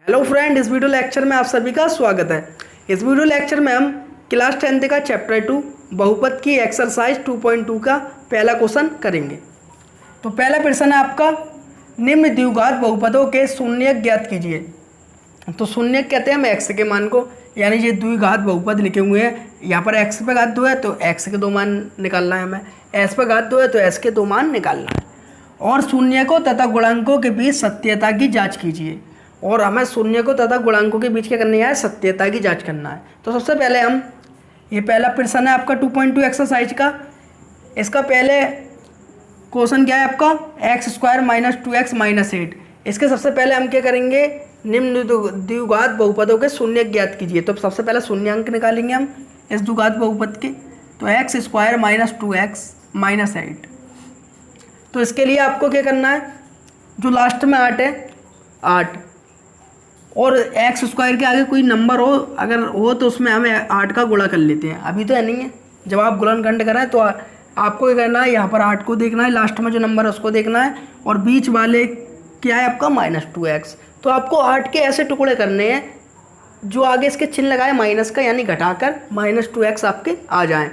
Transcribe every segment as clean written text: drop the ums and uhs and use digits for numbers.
Hello friend, इस video lecture में आप सभी का स्वागत है। इस वीडियो लेक्चर में हम क्लास 10th का चैप्टर 2 बहुपद की एक्सरसाइज 2.2 का पहला क्वेश्चन करेंगे। तो पहला प्रश्न है आपका, निम्न द्विघात बहुपदों के शून्यक ज्ञात कीजिए। तो शून्यक कहते हैं हम एक्स के मान को, यानी ये द्विघात बहुपद लिखे हुए हैं। यहाँ पर एक्स पे घात 2 है तो एक्स के 2 मान निकालना है हमें, एस पे घात 2 है तो एस के 2 मान निकालना है। और शून्यकों तथा गुणांकों के बीच सत्यता की जाँच कीजिए। और हमें शून्यकों तथा गुणांकों के बीच क्या करनी है, सत्यता की जांच करना है। तो सबसे पहले हम, ये पहला प्रश्न है आपका 2.2 एक्सरसाइज का। इसका पहले क्वेश्चन क्या है आपका, x² - 2x - 8। इसके सबसे पहले हम क्या करेंगे, निम्न द्विघात बहुपदों के शून्यक ज्ञात कीजिए। तो सबसे पहले शून्यंक निकालेंगे हम इस द्विघात बहुपद के। तो x² - 2x - 8। तो इसके लिए आपको क्या करना है, जो लास्ट में 8 है, 8 और x² के आगे कोई नंबर हो, अगर हो तो उसमें हमें 8 का गुणा कर लेते हैं। अभी तो है नहीं है, जब आप गुणनखंड कराएं तो आपको क्या करना है, यहाँ पर 8 को देखना है, लास्ट में जो नंबर है उसको देखना है, और बीच वाले क्या है आपका -2x। तो आपको 8 के ऐसे टुकड़े करने हैं जो आगे इसके चिन्ह लगाए माइनस का, यानी घटाकर -2x आपके आ जाएँ।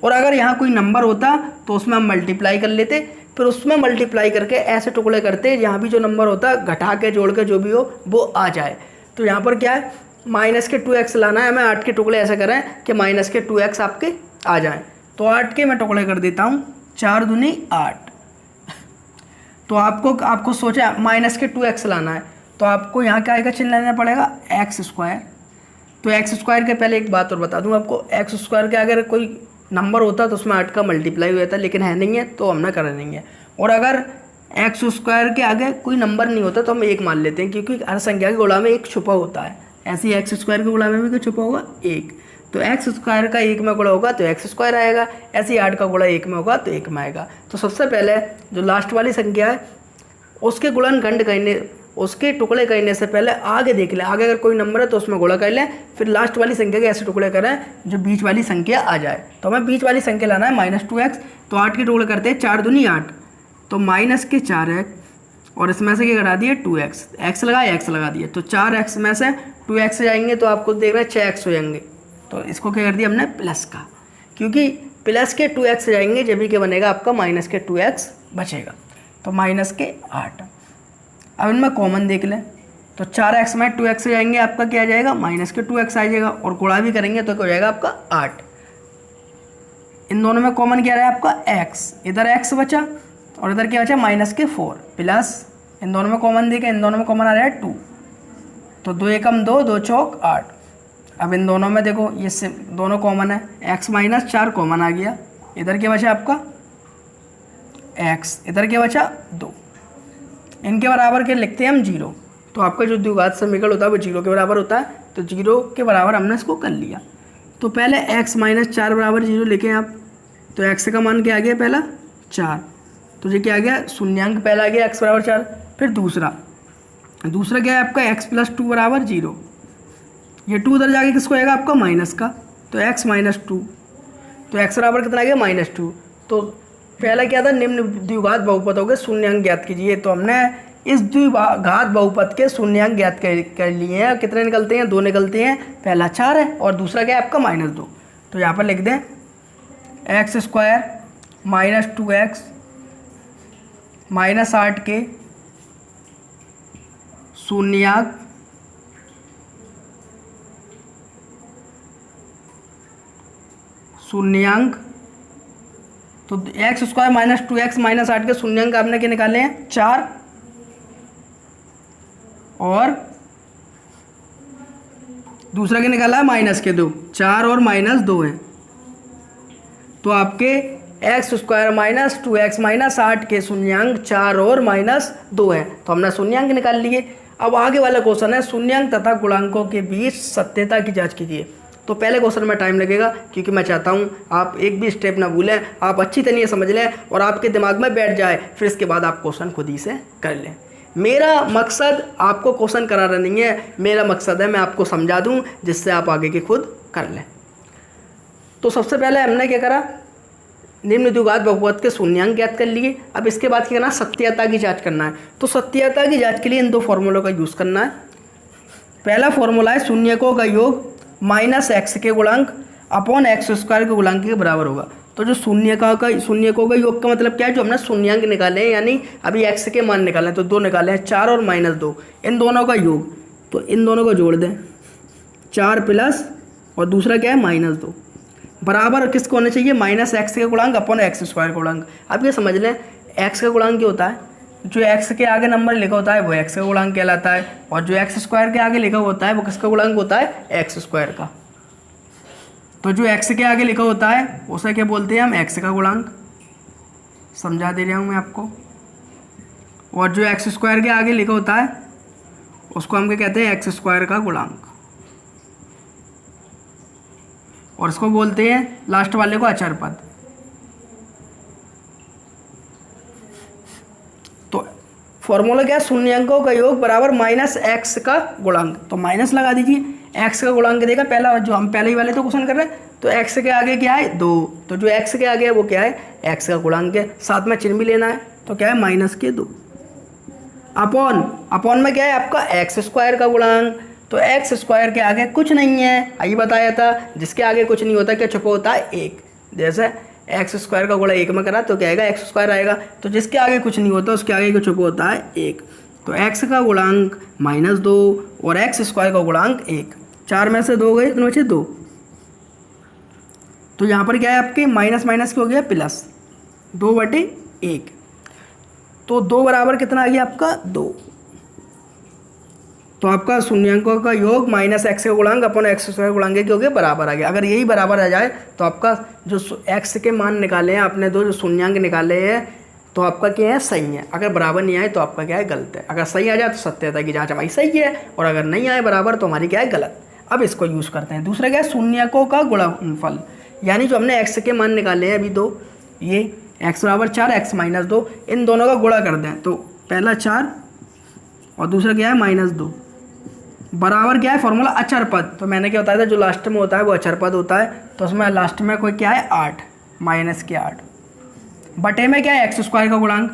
और अगर यहाँ कोई नंबर होता तो उसमें हम मल्टीप्लाई कर लेते, फिर उसमें मल्टीप्लाई करके ऐसे टुकड़े करते यहाँ भी जो नंबर होता है घटा के जोड़ के जो भी हो वो आ जाए। तो यहाँ पर क्या है, -2x लाना है हमें, 8 के टुकड़े ऐसे करें कि -2x आपके आ जाएं। तो 8 के मैं टुकड़े कर देता हूँ, 4 दूनी 8। तो आपको सोचा -2x लाना है, तो आपको यहाँ क्या आएगा, चिन्ह लेना पड़ेगा x²। तो x² के पहले एक बात और बता दूँ आपको, x² के अगर कोई नंबर होता तो उसमें 8 का मल्टीप्लाई हो जाता, लेकिन है नहीं है तो हम ना कर नहीं है। और अगर x² के आगे कोई नंबर नहीं होता तो हम 1 मान लेते हैं, क्योंकि हर संख्या के गुणा में 1 छुपा होता है। ऐसे ही x² के गुणा में भी कुछ छुपा होगा 1। तो x² का 1 में गुणा होगा तो x² आएगा, ऐसे ही 8 का गुणा 1 में होगा तो 1 में आएगा। तो सबसे पहले जो लास्ट वाली संख्या है उसके गुणनखंड करने, उसके टुकड़े करने से पहले आगे देख लें, आगे अगर कोई नंबर है तो उसमें गुणा कर लें, फिर लास्ट वाली संख्या के ऐसे टुकड़े करें जो बीच वाली संख्या आ जाए। तो हमें बीच वाली संख्या लाना है -2x। तो 8 के टुकड़े करते हैं, 4 दूनी 8, तो -4x, और इसमें से क्या घटा दिए 2x, x लगाए x लगा दिए, तो 4x में से 2x जाएंगे तो आपको देख रहे हैं 6x हो जाएंगे। तो इसको क्या कर दिया हमने, प्लस का, क्योंकि प्लस के 2x जाएंगे जब भी क्या बनेगा आपका -2x बचेगा। तो -8। अब इनमें कॉमन देख लें, तो 4x में 2x जाएंगे, आपका क्या आ जाएगा, -2x आ जाएगा, और गुणा भी करेंगे तो क्या हो जाएगा आपका 8। इन दोनों में कॉमन क्या रहा है आपका x, इधर x बचा और इधर क्या बचा -4, प्लस इन दोनों में कॉमन देखें, इन दोनों में कॉमन आ रहा है 2, तो 2 एकम 2, 2 चौक 8। अब इन दोनों में देखो ये दोनों कॉमन है, x - 4 कॉमन आ गया, इधर क्या बचा आपका x, इधर क्या बचा 2। इनके बराबर के लिखते हैं हम 0। तो आपका जो द्विघात समीकरण होता है वो 0 के बराबर होता है, तो 0 के बराबर हमने इसको कर लिया। तो पहले x - 4 बराबर 0 लिखें आप। तो x का मान क्या आ गया, पहला 4, तो ये क्या आ गया, शून्यांक पहला आ गया x बराबर 4। फिर दूसरा क्या है आपका x + 2 बराबर 0। ये 2 उधर जाके किसको आएगा आपका माइनस का, तो x - 2, तो x बराबर कितना आ गया -2। तो पहला क्या था, निम्न द्विघात बहुपदों के शून्यांक ज्ञात कीजिए। तो हमने इस द्विघात बहुपद के शून्यांक ज्ञात कर लिए हैं। कितने निकलते हैं, 2 निकलते हैं, पहला 4 है और दूसरा क्या है आपका -2। तो यहाँ पर लिख दें x² - 2x - 8 के शून्यांक। तो x² - 2x - 8 के शून्यांक आपने क्या निकाले हैं, 4, और दूसरा क्या निकाला है, -2, 4 और -2 है। तो आपके x² - 2x - 8 के शून्यांक 4 और -2 है। तो हमने शून्यांक निकाल लिए। अब आगे वाला क्वेश्चन है, शून्यांक तथा गुणांकों के बीच सत्यता की जांच कीजिए। तो पहले क्वेश्चन में टाइम लगेगा, क्योंकि मैं चाहता हूँ आप एक भी स्टेप ना भूलें, आप अच्छी तरह समझ लें और आपके दिमाग में बैठ जाए, फिर इसके बाद आप क्वेश्चन खुद ही से कर लें। मेरा मकसद आपको क्वेश्चन कराना नहीं है, मेरा मकसद है मैं आपको समझा दूँ जिससे आप आगे के खुद कर लें। तो सबसे पहले हमने क्या करा, निम्न द्विघात बहुपद के शून्यांक ज्ञात कर लिए। अब इसके बाद क्या करना है, सत्यता की जाँच करना है। तो सत्यता की जाँच के लिए इन 2 फॉर्मूलों का यूज़ करना है। पहला फॉर्मूला है शून्यकों का योग माइनस एक्स के गुणांक अपॉन एक्स स्क्वायर के गुणांक के बराबर होगा। तो जो शून्यकों का योग का मतलब क्या है, जो हमने शून्यांक निकाले हैं यानी अभी एक्स के मान निकाले हैं, तो 2 निकाले हैं, 4 और -2, इन दोनों का योग, तो इन दोनों को जोड़ दें, 4 प्लस और दूसरा क्या है -2 बराबर किसको होना चाहिए, माइनस एक्स के गुणांक अपॉन एक्स स्क्वायर का गुणांक। अब ये समझ लें एक्स का गुणांक क्या होता है, जो एक्स के आगे नंबर लिखा होता है वो एक्स का गुणांक कहलाता है, और जो एक्स स्क्वायर के आगे लिखा होता है वो किसका गुणांक होता है, एक्स स्क्वायर का। तो जो एक्स के आगे लिखा होता है उसे क्या बोलते हैं हम, एक्स का गुणांक, समझा दे रहा हूँ मैं आपको। और जो एक्स स्क्वायर के आगे लिखा होता है उसको हम क्या कहते हैं, एक्स स्क्वायर का गुणांक, और इसको बोलते हैं लास्ट वाले को अचर पद। तो फॉर्मूला क्या है, शून्यंकों का योग बराबर माइनस एक्स का गुणांक, तो माइनस लगा दीजिए, एक्स का गुणांक देगा पहला, जो हम पहले ही वाले तो क्वेश्चन कर रहे हैं, तो एक्स के आगे क्या है 2, तो जो एक्स के आगे है वो क्या है, एक्स का गुणांक है, साथ में चिन्ह भी लेना है, तो क्या है -2 अपॉन में क्या है आपका एक्स स्क्वायर का गुणांक। तो एक्स स्क्वायर के आगे कुछ नहीं है, आइए बताया था, जिसके आगे कुछ नहीं होता क्या छुपा होता है 1, जैसे एक्स स्क्वायर का गुणा 1 में करा तो क्या आएगा, एक्स स्क्वायर आएगा, तो जिसके आगे कुछ नहीं होता उसके आगे कुछ छुपा होता है 1, तो एक्स का गुणांक -2 और एक्स स्क्वायर का गुणांक 1, 4 में से 2 गए, इतने बचे 2, तो यहाँ पर क्या है आपके माइनस माइनस क्या हो गया प्लस, 2/1, तो 2 बराबर कितना आ गया आपका 2। तो आपका शून्यंकों का योग माइनस एक्स का गुणांक अपॉन एक्स स्क्वायर गुणांक के हो गया बराबर आ गया। अगर यही बराबर आ जाए तो आपका जो एक्स के मान निकाले हैं आपने, जो शून्यांक निकाले हैं, तो आपका क्या है, सही है। अगर बराबर नहीं आए तो आपका क्या है, गलत है। अगर सही आ जाए तो सत्यता की जांच हमारी सही है, और अगर नहीं आए बराबर तो हमारी क्या है, गलत। अब इसको यूज़ करते हैं। दूसरा क्या है, शून्यकों का गुणनफल, यानी जो हमने एक्स के मान निकाले हैं अभी 2, ये एक्स बराबर 4 एक्स -2, इन दोनों का गुणा कर दें, तो पहला 4 और दूसरा क्या है -2 बराबर क्या है, फॉर्मूला अचर पद। तो मैंने क्या बताया था, जो लास्ट में होता है वो अचर पद होता है, तो उसमें लास्ट में कोई क्या है 8 माइनस के 8 बटे में क्या है एक्स स्क्वायर का गुणांक।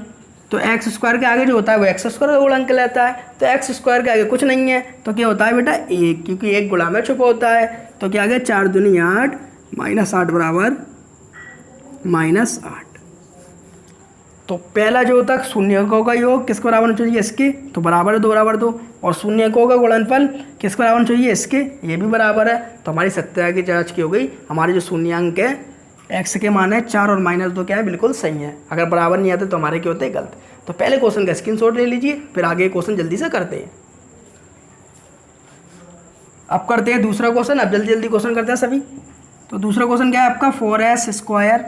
तो एक्स स्क्वायर के आगे जो होता है वो एक्स स्क्वायर का गुणांक कहलाता है। तो एक्स स्क्वायर के आगे कुछ नहीं है तो क्या होता है बेटा 1, क्योंकि 1 गुणा में छुपा होता है। तो क्या आ गया 4 दूनी 8 -8 बराबर -8। तो पहला जो होता है शून्यकों का योग किसके बराबर होना चाहिए, इसके, तो बराबर है 2 बराबर 2, और शून्यकों का गुणनफल किसके बराबर होना चाहिए, इसके, ये भी बराबर है। तो हमारी सत्यता की जांच की हो गई। हमारे जो शून्यांक है एक्स के मान है 4 और -2 क्या है, बिल्कुल सही है। अगर बराबर नहीं आते तो हमारे क्या होते हैं, गलत। तो पहले क्वेश्चन का स्क्रीनशॉट ले लीजिए, फिर आगे क्वेश्चन जल्दी से करते हैं। अब करते हैं दूसरा क्वेश्चन। अब जल्दी जल्दी क्वेश्चन करते हैं सभी। तो दूसरा क्वेश्चन क्या है आपका, 4s स्क्वायर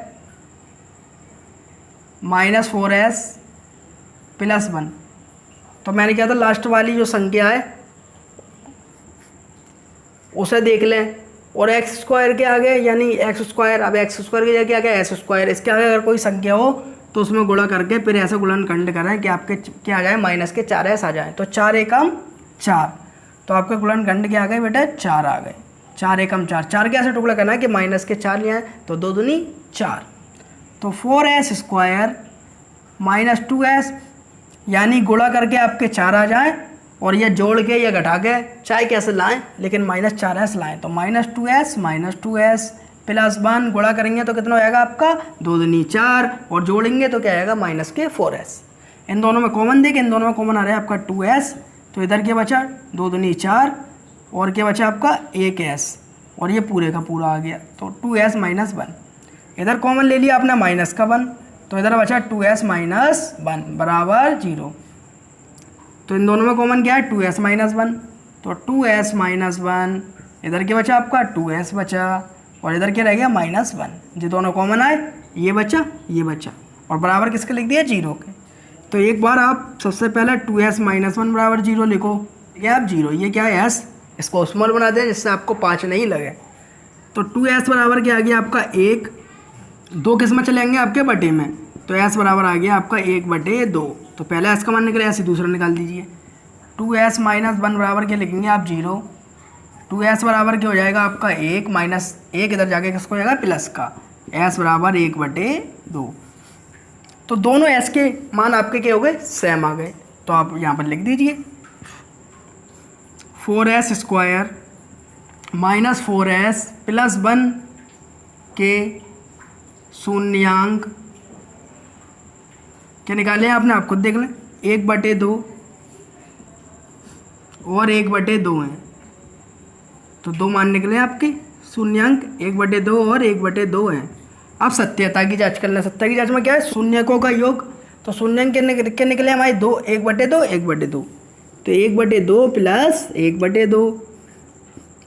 -4s + 1। तो मैंने क्या था, लास्ट वाली जो संख्या है उसे देख लें, और एक्स स्क्वायर के आगे यानी एक्स स्क्वायर, अब एक्स स्क्वायर के जगह क्या है एस स्क्वायर, इसके आगे अगर कोई संख्या हो तो उसमें गुणा करके फिर ऐसा गुणनखंड करें कि आपके क्या आ जाए, -4s आ जाए। तो 4 एकम 4, तो आपका गुणनखंड क्या आ गए बेटा 4 आ गए। 4 एकम 4, 4 के ऐसे टुकड़ा करना है कि -4 लिया है, तो 2 दूनी 4। तो 4s स्क्वायर -2s, यानी गुणा करके आपके 4 आ जाए, और ये जोड़ के या घटा के चाहे कैसे लाएं, लेकिन -4s लाएं। तो -2s + 1 गुणा करेंगे तो कितना हो जाएगा आपका 2 दूनी 4, और जोड़ेंगे तो क्या आएगा -4s। इन दोनों में कॉमन देके, इन दोनों में कॉमन आ रहा है आपका 2s, तो इधर क्या बचा 2 दूनी 4, और क्या बचा आपका 1s, और ये पूरे का पूरा आ गया। तो 2s - 1, इधर कॉमन ले लिया आपने -1, तो इधर बचा 2s - 1 बराबर 0। तो इन दोनों में कॉमन क्या है 2s - 1, तो 2s - 1, इधर क्या बचा आपका 2s बचा, और इधर क्या रह गया -1। जो दोनों कॉमन आए, ये बचा ये बचा, और बराबर किसके लिख दिया 0 के। तो एक बार आप सबसे पहले 2s - 1 बराबर 0 लिखो, ठीक है। आप 0, ये क्या है s, इसको स्मॉल बना दें जिससे आपको 5 नहीं लगे। तो 2s बराबर क्या आ गया आपका 1, 2 किस में चलेंगे आपके बटे में, तो s बराबर आ गया आपका 1/2। तो पहले s का मान निकले, ऐसे दूसरा निकाल दीजिए। 2s - 1 बराबर क्या लिखेंगे आप 0, 2s बराबर क्या हो जाएगा आपका 1 - 1 इधर जाके किसको हो जाएगा प्लस का, s बराबर 1/2। तो दोनों s के मान आपके क्या हो गए, सेम आ गए। तो आप यहाँ पर लिख दीजिए 4s² माइनस 4s प्लस 1 के शून्यांक क्या निकाले आपने, आप खुद देख लें। 1/2 और 1/2 हैं, तो 2 मान निकले आपके शून्यांक। 1/2 और 1/2 हैं। अब सत्यता की जांच कर लें। सत्य की जांच में क्या है, शून्यकों का योग। तो शून्यांक क्या निकले हमारे 2, 1/2 1/2, तो 1/2 प्लस 1/2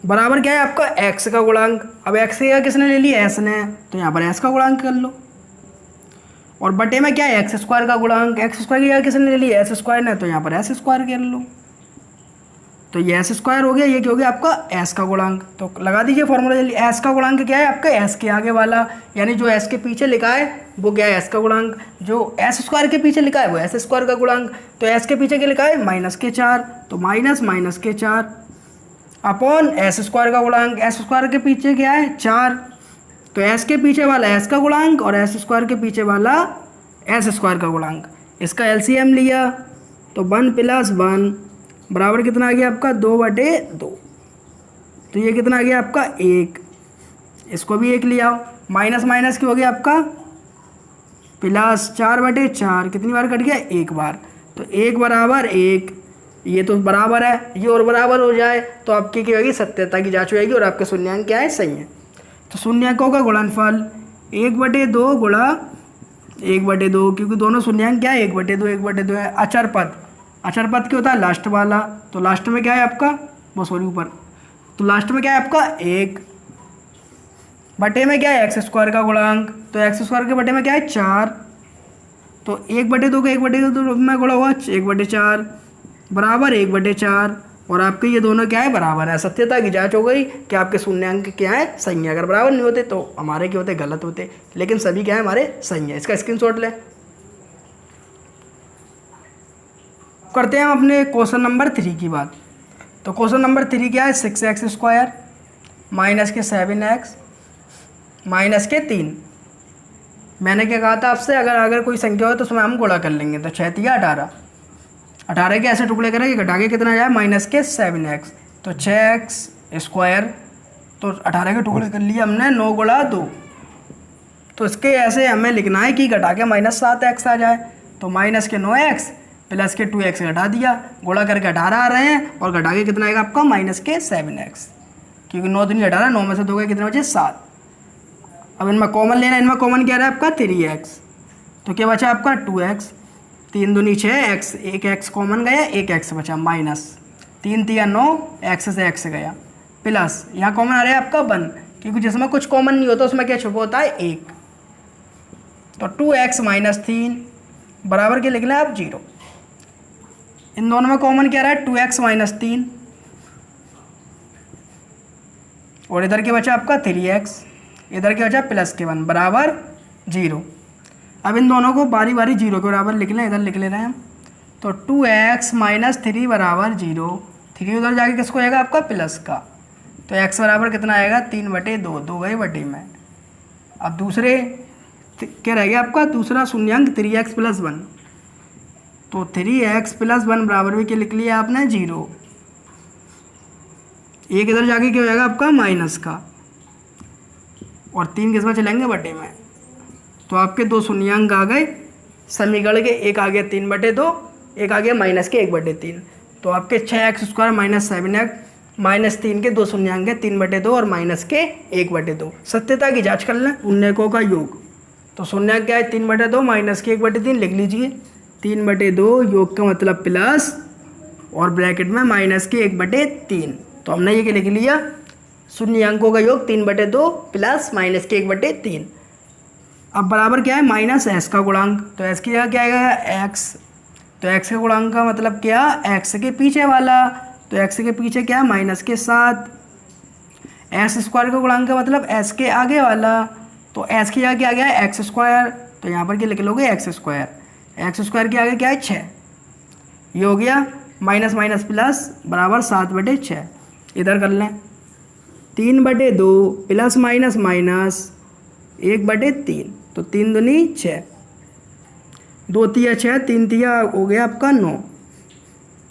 बराबर क्या है आपका x का गुणांक। अब x का किसने ले लिया, s ने, तो यहाँ पर s का गुणांक कर लो। और बटे में क्या है x² का गुणांक। x² की किसने ले लिया, s² ने, तो यहाँ पर s² कर लो। तो ये s² हो गया, ये क्या हो गया आपका s का गुणांक। तो लगा दीजिए फॉर्मूला जल्दी। s का गुणांक क्या है आपका s के आगे वाला, यानी जो s के पीछे लिखा है वो क्या है s का गुणांक, जो s² के पीछे लिखा है वो s² का गुणांक। तो s के पीछे क्या लिखा है -4, तो -4 अपॉन s² का गुणांक। s² के पीछे क्या है 4, तो s के पीछे वाला s का गुणांक और s² के पीछे वाला s² का गुणांक। इसका LCM लिया तो 1 + 1 बराबर कितना आ गया आपका 2/2। तो ये कितना आ गया आपका 1, इसको भी 1 लिया। माइनस माइनस क्या हो गया आपका प्लस 4/4, कितनी बार कट गया, 1 बार। तो 1 बराबर 1, ये तो बराबर है, ये और बराबर हो जाए तो आपकी क्या होगी, सत्यता की जांच हो जाएगी और आपके शून्यांक क्या है, सही है। तो शून्यकों का गुणनफल 1/2 गुणा 1/2, क्योंकि दोनों शून्यांक क्या है 1/2 है। अचर पद क्या होता है लास्ट वाला, तो लास्ट में क्या है आपका ऊपर, तो लास्ट में क्या है आपका 1 बटे में क्या है x² का गुणांक, तो x² के बटे में क्या है 4, तो 1/2 का 1/2 में गुणा हुआ 1/4 बराबर 1/4, और आपके ये दोनों क्या है बराबर है। सत्यता की जांच हो गई कि आपके शून्यांक क्या है, सही है। अगर बराबर नहीं होते तो हमारे क्या होते, गलत होते, लेकिन सभी क्या है हमारे सही है। इसका स्क्रीनशॉट ले। करते हैं हम अपने क्वेश्चन नंबर 3 की बात। तो क्वेश्चन नंबर 3 क्या है, 6x² माइनस के 7x माइनस के 3। मैंने क्या कहा था आपसे, अगर कोई संख्या हो तो उसमें हम गुणा कर लेंगे। तो 6 × 18, 18 के ऐसे टुकड़े करेंगे, घटा के कितना जाए माइनस के 7x, तो 6x²। तो 18 के टुकड़े कर लिए हमने 9 × 2, तो इसके ऐसे हमें लिखना है कि घटा के -7x आ जाए। तो माइनस के 9x प्लस के 2x घटा दिया, गुणा करके 18 आ रहे हैं, और घटा के कितना आएगा आपका माइनस के 7x, क्योंकि 9 दूनी 18, 9 में से 2 गए कितने बचे 7। अब इनमें कॉमन लेना है, इनमें कॉमन क्या रहा है आपका 3x, तो क्या बचा आपका 2x, 3 दूनी 6x, 1x कॉमन गया, 1x बचा माइनस 3 × 9, x से x गया, प्लस यहाँ कॉमन आ रहा है आपका 1, क्योंकि जिसमें कुछ कॉमन नहीं होता उसमें क्या छुपा होता है 1। तो 2x - 3 बराबर के लिख लें आप 0। इन दोनों में कॉमन क्या रहा है 2x - 3, और इधर के बचा आपका 3x, इधर के बचा प्लस के 1 बराबर 0। अब इन दोनों को बारी बारी 0 के बराबर लिख लें, इधर लिख ले रहे हैं हम। तो 2x - 3 बराबर 0, 3 उधर जाके किसको आएगा आपका प्लस का, तो x बराबर कितना आएगा 3/2, 2 गए बटे में। अब दूसरे क्या रह गया आपका दूसरा शून्यांक 3x + 1, तो 3x + 1 बराबर भी क्या लिख लिया आपने 0। एक इधर जाके क्या हो जाएगा आपका माइनस का, और 3 किस में चलेंगे बटे में। तो आपके 2 शून्यांक आ गए समीकरण के, एक आ गया 3/2, एक आ गया माइनस के 1/3। तो आपके 6x² - 7x - 3 के 2 शून्यांक है 3/2 और माइनस के 1/2। सत्यता की जांच कर लें। शून्यकों का योग, तो शून्यांक क्या है 3/2 माइनस के 1/3 लिख लीजिए, 3/2 योग का मतलब प्लस और ब्रैकेट में माइनस के 1/3। तो हमने ये क्या लिख लिया, शून्यांकों का योग 3/2 प्लस माइनस के 1/3। अब बराबर क्या है माइनस s का गुणांक, तो s की जगह क्या आएगा x, तो x के गुणांक का मतलब क्या, x के पीछे वाला, तो x के पीछे क्या माइनस के 7। s² का गुणांक का मतलब s के आगे वाला, तो s की जगह क्या आ गया x², तो यहाँ पर क्या लिख लोगे x², x² के आगे क्या है 6, ये हो गया माइनस माइनस प्लस बराबर 7/6। इधर कर लें 3/2 प्लस माइनस माइनस 1/3, तो 3 दूनी 6, 2 × 6, 3 × हो गया आपका 9,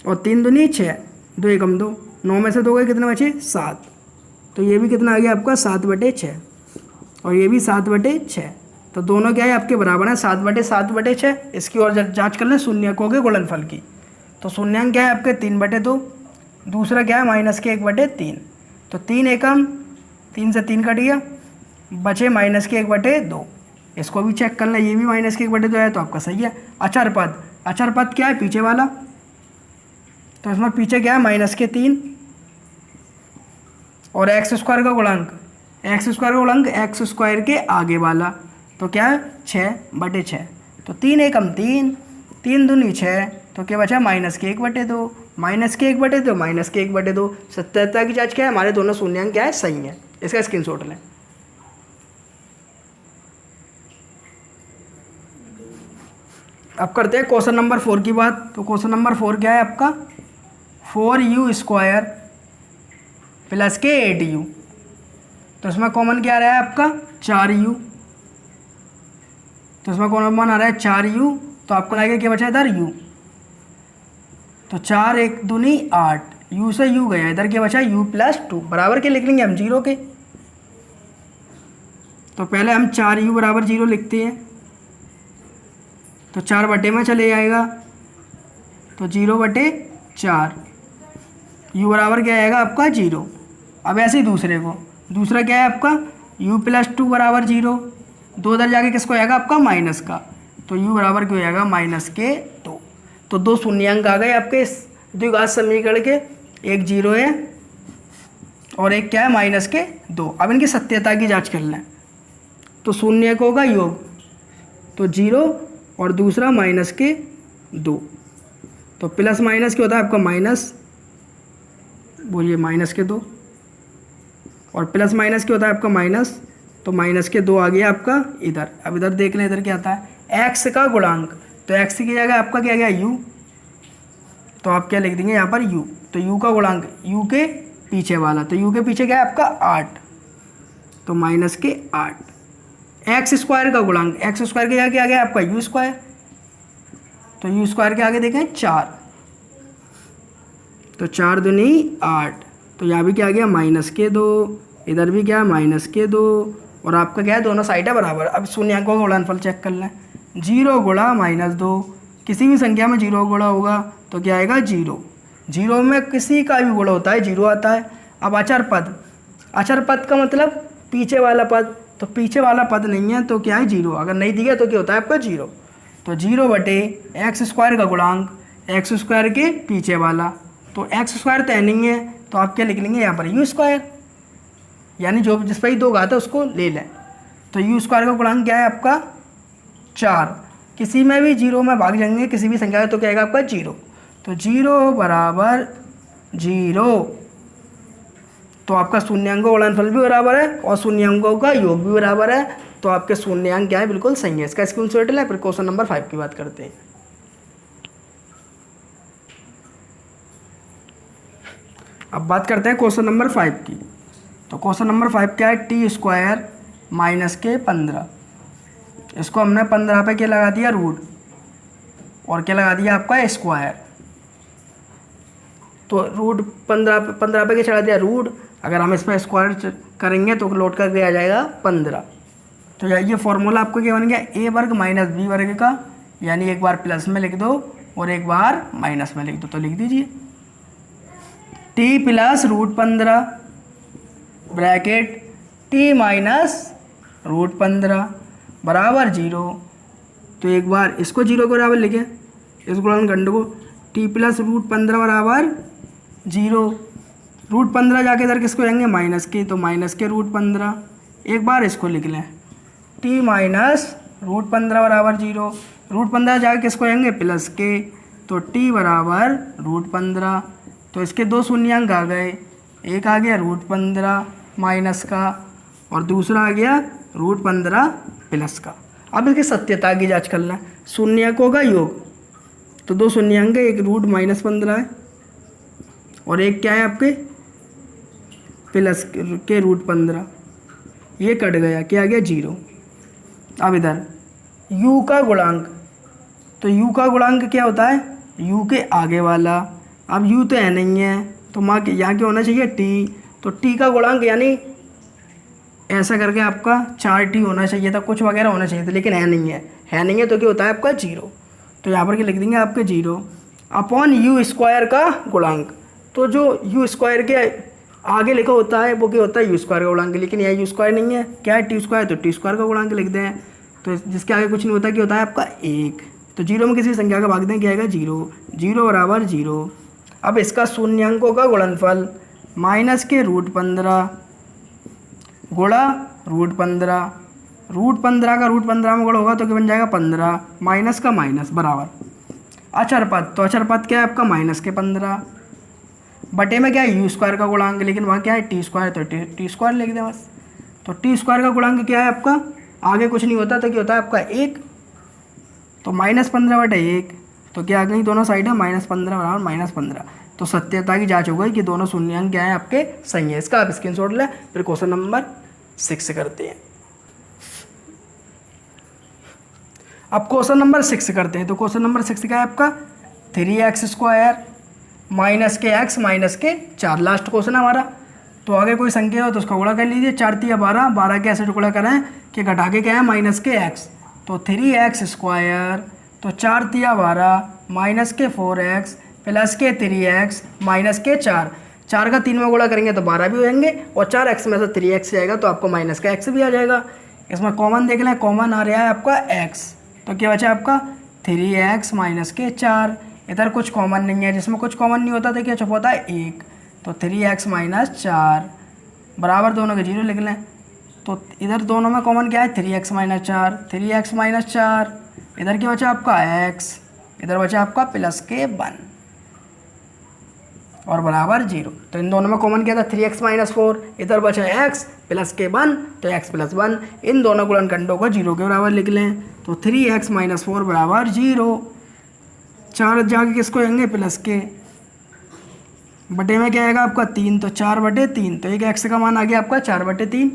और 3 दूनी 6, 2 × 2 9 में से 2 गए, कितने बचे 7। तो ये भी कितना आ गया आपका 7/6 और ये भी 7/6। तो दोनों क्या है आपके बराबर हैं 7/7/6। इसकी और जांच कर लें शून्यकों के गुणनफल की। तो शून्यांक क्या है आपके 3/2, दूसरा क्या है माइनस के 1/3। तो 3 एकम 3 से 3 कट गया, बचे माइनस के 1/2। इसको भी चेक कर लें, ये भी माइनस के 1/2 है तो आपका सही है। अचर पद, अचर पद क्या है पीछे वाला, तो इसमें पीछे क्या है माइनस के 3 और x² का गुणांक, x² का गुणांक x² के आगे वाला, तो क्या है 6/6। तो 3 एकम 3, 3 दूनी 6, तो क्या बचा माइनस के 1/2, माइनस के 1/2, माइनस के 1/2। सत्यता की जांच क्या है, हमारे दोनों शून्यांक क्या है सही है। इसका स्क्रीनशॉट लें। अब करते हैं क्वेश्चन नंबर 4 की बात। तो क्वेश्चन नंबर 4 क्या है आपका 4u² प्लस के 8u। तो इसमें कॉमन क्या आ रहा है आपका 4u, तो इसमें कॉमन आ रहा है 4u, तो आपको लगेगा क्या बचा इधर u। तो 4 एक दूनी 8, u से u गया, इधर क्या बचा u+2, बराबर के लिख लेंगे हम 0 के। तो पहले हम 4u बराबर 0 लिखते हैं, तो 4 में चले जाएगा, तो 0/4, u बराबर क्या आएगा आपका 0। अब ऐसे ही दूसरे को, दूसरा क्या है आपका u+2 बराबर 0, 2 इधर जाके किसको आएगा आपका माइनस का, तो u बराबर क्या हो जाएगा -2। तो 2 शून्यांक आ गए आपके इस द्विघात समीकरण के, एक 0 है और एक क्या है -2। अब इनकी सत्यता की जांच कर लें। तो शून्यकों का योग, तो 0 और दूसरा -2, तो प्लस माइनस क्या होता है आपका माइनस, बोलिए -2, और प्लस माइनस क्या होता है आपका माइनस, तो -2 आ गया आपका इधर। अब इधर देख लें, इधर क्या आता है x का गुणांक, तो x की जगह आपका क्या गया u, तो आप क्या लिख देंगे यहाँ पर u। तो u का गुणांक u के पीछे वाला, तो u के पीछे क्या है आपका 8, तो -8। x² का गुणांक, x² के जगह क्या आ गया आपका u², तो u² के आगे देखें 4, तो 4 दूनी 8, तो यहाँ भी क्या आ गया -2, इधर भी क्या है -2, और आपका क्या है दोनों साइड है बराबर। अब शून्यांकों का गुणनफल चेक कर लें। 0 गुणा -2, किसी भी संख्या में 0 गुणा होगा तो क्या आएगा 0, 0 में किसी का भी गुणा होता है 0 आता है। अब अचर पद, अचर पद का मतलब पीछे वाला पद, तो पीछे वाला पद नहीं है तो क्या है 0, अगर नहीं दिया तो क्या होता है आपका 0। तो 0/x² का गुणांक x² के पीछे वाला, तो x² तो नहीं है, तो आप क्या लिख लेंगे यहाँ पर u², यानी जो जिस पर ही 2 घात है उसको ले लें। तो u² का गुणांक क्या है आपका 4, किसी में भी 0 में भाग जाएंगे किसी भी संख्या का, तो क्या आएगा आपका 0। तो 0 बराबर 0, तो आपका शून्यांकों का गुणनफल भी बराबर है और शून्यांकों का योग भी बराबर है, तो आपके शून्यांक क्या है बिल्कुल सही है। इसका स्क्रीनशॉट लें। फिर क्वेश्चन नंबर 5 की बात करते हैं। अब बात करते हैं क्वेश्चन नंबर 5 की। तो क्वेश्चन नंबर 5 क्या है t² - 15, इसको हमने 15 पे क्या लगा दिया रूट, और क्या लगा दिया आपका स्क्वायर, तो रूट 15 पे क्या चढ़ा दिया रूट, अगर हम इसमें स्क्वायर करेंगे तो लौट कर के आ जाएगा 15। तो ये फॉर्मूला आपको क्या बन गया a वर्ग - b वर्ग का, यानी एक बार प्लस में लिख दो और एक बार माइनस में लिख दो। तो लिख दीजिए t + √15 ब्रैकेट t - √15 बराबर 0। तो एक बार इसको 0 के बराबर लिखें, इस गुणन खंड को, t + √15 बराबर 0, √15 जाके इधर किसको जाएंगे माइनस के, तो माइनस के √15। एक बार इसको लिख लें t - √15 बराबर 0, √15 जाके किसको जाएंगे प्लस के, तो t बराबर √15। तो इसके 2 शून्यांक आ गए, एक आ गया √15 माइनस का और दूसरा आ गया √15 प्लस का। अब इसकी सत्यता की जांच कर लें। शून्यकों का योग, तो 2 शून्यांक है, एक √-15 है और एक क्या है आपके प्लस के √15, ये कट गया, क्या आ गया 0। अब इधर u का गुणांक, तो u का गुणांक क्या होता है u के आगे वाला, अब u तो है नहीं है तो यहाँ क्या होना चाहिए टी, तो टी का गुणांक यानी ऐसा करके आपका 4t होना चाहिए था, कुछ वगैरह होना चाहिए था, लेकिन है नहीं है तो क्या होता है आपका 0। तो यहाँ पर क्या लिख देंगे आपके 0 अपॉन यू स्क्वायर का गुणांक। तो जो यू स्क्वायर के आगे लिखा होता है वो क्या होता है यू स्क्वायर का गुणांक, लेकिन यह यू स्क्वायर नहीं है, क्या है टी स्क्वायर, तो टी स्क्वायर का गुणांक लिख दें। तो जिसके आगे कुछ नहीं होता क्या होता है आपका 1। तो 0 में किसी संख्या का भाग दें क्या आएगा 0, 0 बराबर 0। अब इसका शून्यांकों का गुणनफल माइनस के √15 गुणा √15, √15 का √15 में गुणा होगा तो क्या बन जाएगा 15, माइनस का माइनस बराबर अचर पद। तो अचर पद क्या है आपका माइनस के 15 बटे में क्या है यू स्क्वायर का गुणांक, लेकिन वहाँ क्या है टी स्क्वायर, तो टी स्क्वायर लिख दें बस। तो टी स्क्वायर का गुणांक क्या है आपका, आगे कुछ नहीं होता तो क्या होता है आपका 1, तो -15 बटे 1, तो क्या आ गई दोनों साइड है -15 बराबर -15। तो सत्यता की जांच हो गई कि दोनों शून्यांक क्या है आपके सही है। इसका आप स्क्रीनशॉट लें। फिर क्वेश्चन नंबर 6 करते हैं। अब क्वेश्चन नंबर 6 करते हैं। तो क्वेश्चन नंबर 6 क्या है आपका 3x² माइनस के x माइनस के 4, लास्ट क्वेश्चन है हमारा। तो आगे कोई संख्या हो तो उसका गुणा कर लीजिए, 4 3 12, 12 के ऐसे टुकड़ा करें कि घटा के क्या है माइनस के x, तो 3x² तो 4 3 12 माइनस के 4x प्लस के 3x माइनस के 4, 4 का 3 में गुणा करेंगे तो 12 भी होंगे, और 4x में से 3x जाएगा तो आपको माइनस का x भी आ जाएगा। इसमें कॉमन देख लें, कॉमन आ रहा है आपका x, तो क्या बचा आपका 3x माइनस के 4। इधर कुछ कॉमन नहीं है, जिसमें कुछ कॉमन नहीं होता तो क्या छुप होता है 1, तो 3x माइनस 4 बराबर दोनों के 0 लिख लें। तो इधर दोनों में कॉमन क्या है 3x माइनस 4, 3x माइनस 4, इधर क्या बचा आपका x, इधर बचा आपका प्लस के 1 और बराबर 0। तो इन दोनों में कॉमन क्या था 3x माइनस 4, इधर बचा x प्लस के 1, तो x प्लस 1, इन दोनों गुणनखंडों को 0 के बराबर लिख लें। तो 3x माइनस 4 बराबर 0, 4 जाके किसको आएंगे प्लस के, बटे में क्या आएगा आपका 3, तो 4 बटे 3, तो एक x का मान आ गया आपका 4 बटे 3।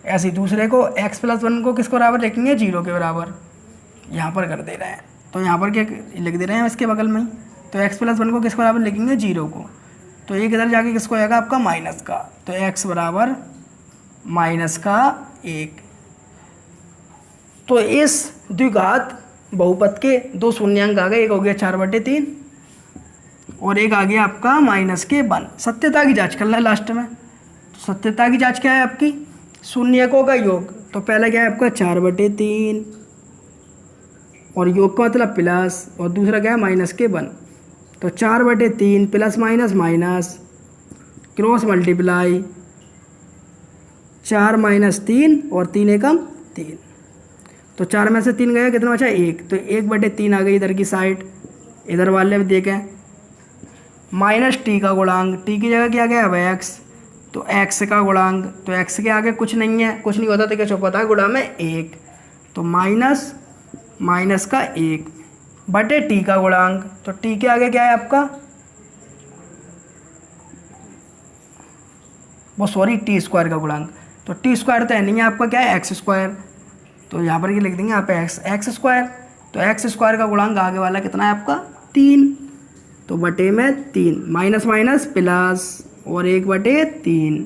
ऐसे ही दूसरे को x प्लस 1 को किसको बराबर लिखेंगे 0 के बराबर, यहाँ पर कर दे रहे हैं। तो यहाँ पर क्या लिख दे रहे हैं इसके बगल में ही, तो x प्लस 1 को किसको बराबर लिखेंगे 0 को, तो एक इधर जाके किसको आएगा आपका माइनस का, तो x बराबर माइनस का 1। तो इस द्विघात बहुपद के दो शून्यांक आ गए, एक हो गया 4 बटे 3 और एक आ गया आपका माइनस के 1। सत्यता की जांच करना है लास्ट में। तो सत्यता की जांच क्या है आपकी, शून्यकों का योग। तो पहला क्या है आपका 4 बटे 3 और योग का मतलब प्लस, और दूसरा क्या है माइनस के 1। तो 4 बटे 3 plus minus minus cross multiply 4 minus 3 और 3 एकम 3, तो 4 में से 3 गया कितना बचा 1, तो 1 बटे 3 आ गई इधर की साइड। इधर वाले में देखें माइनस टी का गुणांक, टी की जगह क्या गया अब x, तो x का गुणांक, तो x के आगे कुछ नहीं है, कुछ नहीं होता तो क्या छुपा था गुणा में 1, तो माइनस माइनस का 1 बटे टी का गुणांक, तो टी के आगे क्या है आपका वो सॉरी टी स्क्वायर का गुणांक, तो टी स्क्वायर तो है नहीं है आपका क्या है एक्स स्क्वायर, तो यहाँ पर ये लिख देंगे यहाँ पे एक्स स्क्वायर, तो एक्स स्क्वायर का गुणांक आगे वाला कितना है आपका 3, तो बटे में 3 माइनस माइनस प्लस और 1 बटे 3,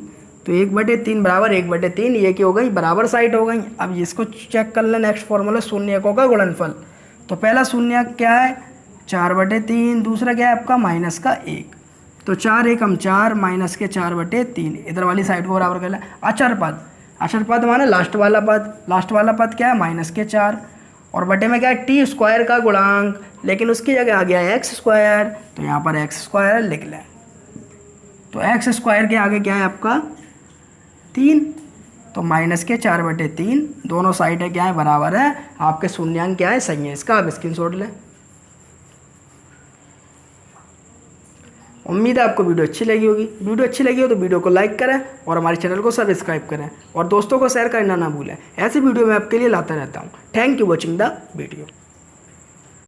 तो 1 बटे 3 बराबर 1 बटे 3, ये क्या हो गई बराबर साइड हो गई। अब इसको चेक कर लें, नेक्स्ट फॉर्मूला शून्यकों का गुणनफल। तो पहला शून्य क्या है 4 बटे 3, दूसरा क्या है आपका माइनस का 1, तो 4 एकम 4 माइनस के 4 बटे 3, इधर वाली साइड को बराबर कर लें। अचर पद, अचर पद माने लास्ट वाला पद, लास्ट वाला पद क्या है माइनस के 4 और बटे में क्या है टी स्क्वायर का गुणांक, लेकिन उसकी जगह आ गया है एक्स स्क्वायर, तो यहाँ पर एक्स स्क्वायर लिख लें। तो एक्स स्क्वायर के आगे क्या है आपका 3, तो माइनस के 4 बटे 3, दोनों साइड क्या है बराबर है, आपके शून्यांक क्या है सही है। इसका आप स्क्रीनशॉट लें। उम्मीद है आपको वीडियो अच्छी लगी होगी। वीडियो अच्छी लगी हो तो वीडियो को लाइक करें और हमारे चैनल को सब्सक्राइब करें और दोस्तों को शेयर करना ना भूलें। ऐसी वीडियो मैं आपके लिए लाता रहता हूँ। Thank you watching the video.